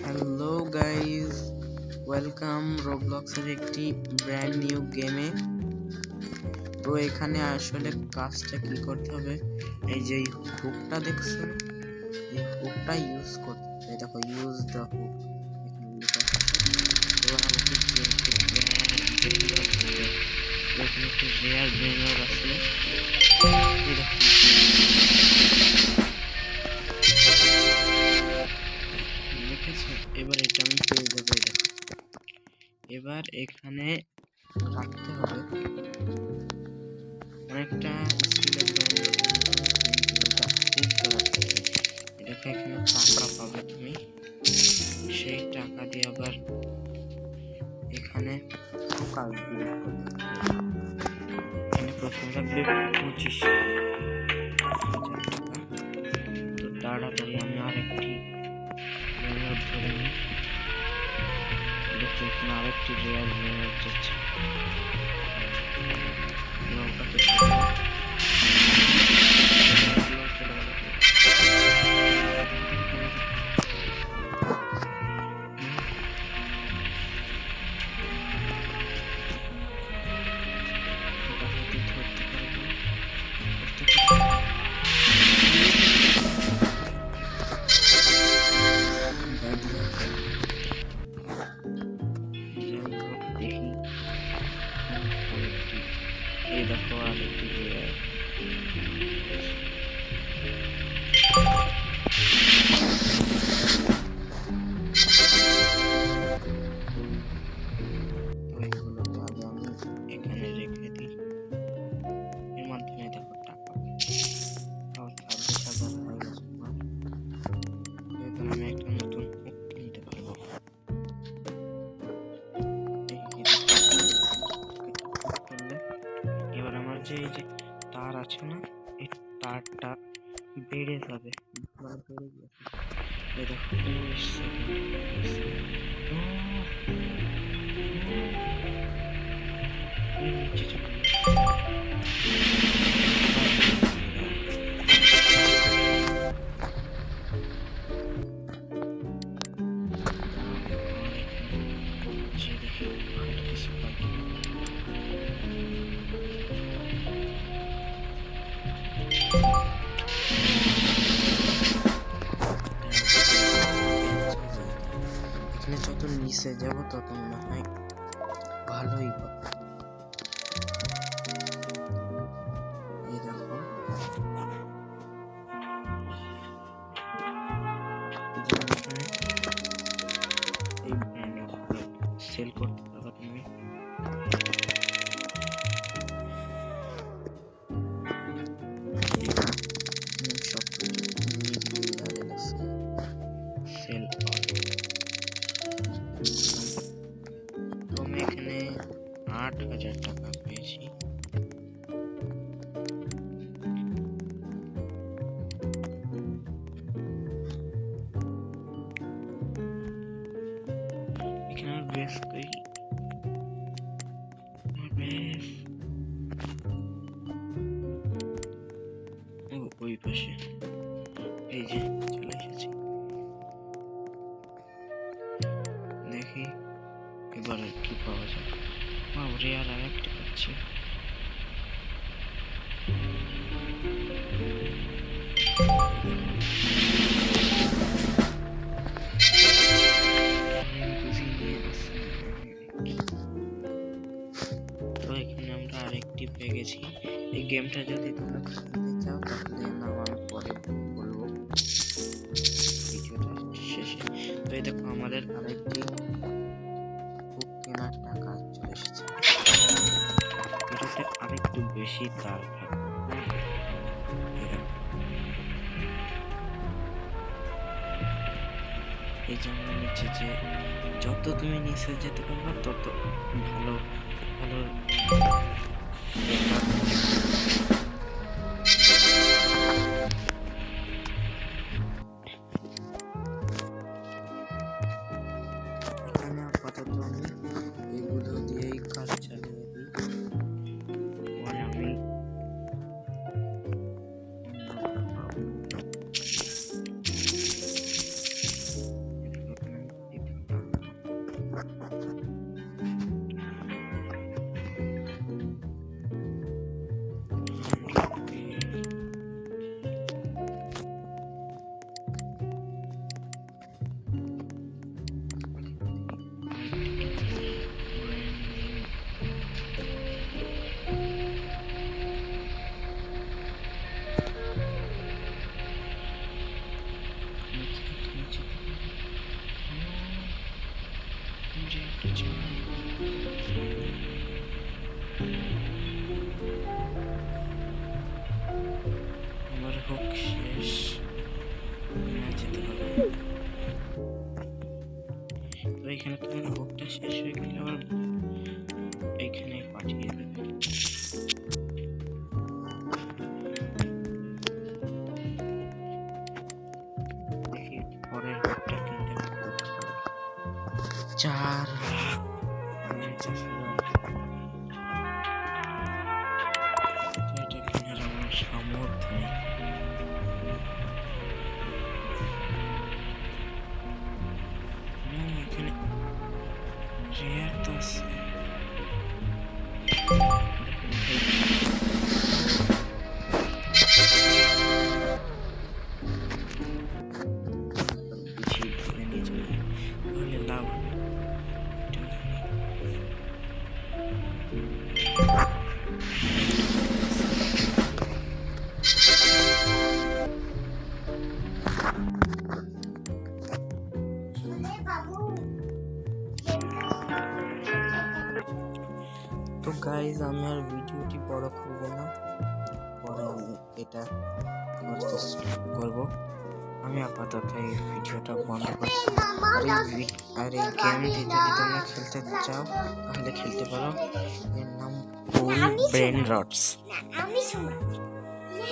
Hello guys, welcome রোবলক্সের একটি brand new গেমে। তো এখানে আসলে কাজটা কি করতে হবে, এই যে হুকটা দেখছো, এই হুকটা ইউজ করতে হবে। দেখো, ইউজ দ্য হুক এখানে লেখা আছে। এবার আমাকে এখানে একটি রেয়ার ব্রেনার আছে। এই দেখো, দেখেছো? এবার এটা আমি পেয়ে যাবো। এই দেখো, এবার এখানে রাখতে হবে অনেকটা স্কিলের ব্র্যান্ড। এটাকে এখানে টাকা পাবে তুমি, সেই টাকা দিয়ে আবার এখানে কাজ দিয়ে এখানে প্রথমে লাগবে 25,000 টাকা। তো তাড়াতাড়ি আমি আরেকটি ব্যানার ধরে নিই। দেখো, এখানে আরেকটি রেয়ার ব্যানার যাচ্ছে। ওটাকে এই দেখো আরেকটি রেয়ার। ওইগুলোকে আগে আমি এখানে রেখে দিই। এর মাধ্যমে দেখো টাকা 26,000 হয়ে গেছে। এবার আমি একটা নতুন হুক কিনতে পারবো। এবার আমার যে এই যে তার আছে না, এই তারটা বেড়ে যাবে। বেড়ে গেছে, এই দেখো 19 সেকেন্ড নিচে চলে এখানে যত নিচে যাব তত মনে হয় ভালোই পাবো। এই দেখো, এই সেল করতে পারবা তুমি। সব সেল তো আমি এখানে 8,000 টাকা পেয়েছি। এখানে বেশ কই ওই পাশে, এই যে চলে এসেছি। দেখি এবার কি পাওয়া যায়। রেয়ার আর একটা পাচ্ছি। তো এখানে আমরা আরেকটি পেয়ে গেছি। এই গেমটা যদি তোমরা খেলতে চাও তাহলে নাম আমি পরে বলবো ভিডিওটা শেষে। তো এই দেখো, আমাদের আরেকটি হুক কেনার টাকা চলে এসেছে। এটাতে আরেকটু বেশি তার এই জন্য নিচে যে যত তুমি নিচে যেতে পারবে তত ভালো ভালো। এখানে আপাতত আমি এগুলো দিয়েই কাজ চালিয়ে দিই। আমি আমার হোক শেষ, যেতে হবে। তো এখানে তোমার হোকটা শেষ হয়ে গেলে আবার এখানে পাঠিয়ে দেবে। দেখি পরের হোকটা কিনতে 4,00,000। এটা কেনার আমার সামর্থ্য নেই। এখানে রেয়ার তো আছে। লাভ তো গাইজ, আমি আর ভিডিওটি বড় করব না, পরে আমি এটা আবার চেষ্টা করব। আমি আপাতত এই ভিডিওটা বন্ধ করছি। আর এই গেমটি যদি তোমরা খেলতে চাও তাহলে খেলতে পারো। এর নাম কুল ব্রেন রটস।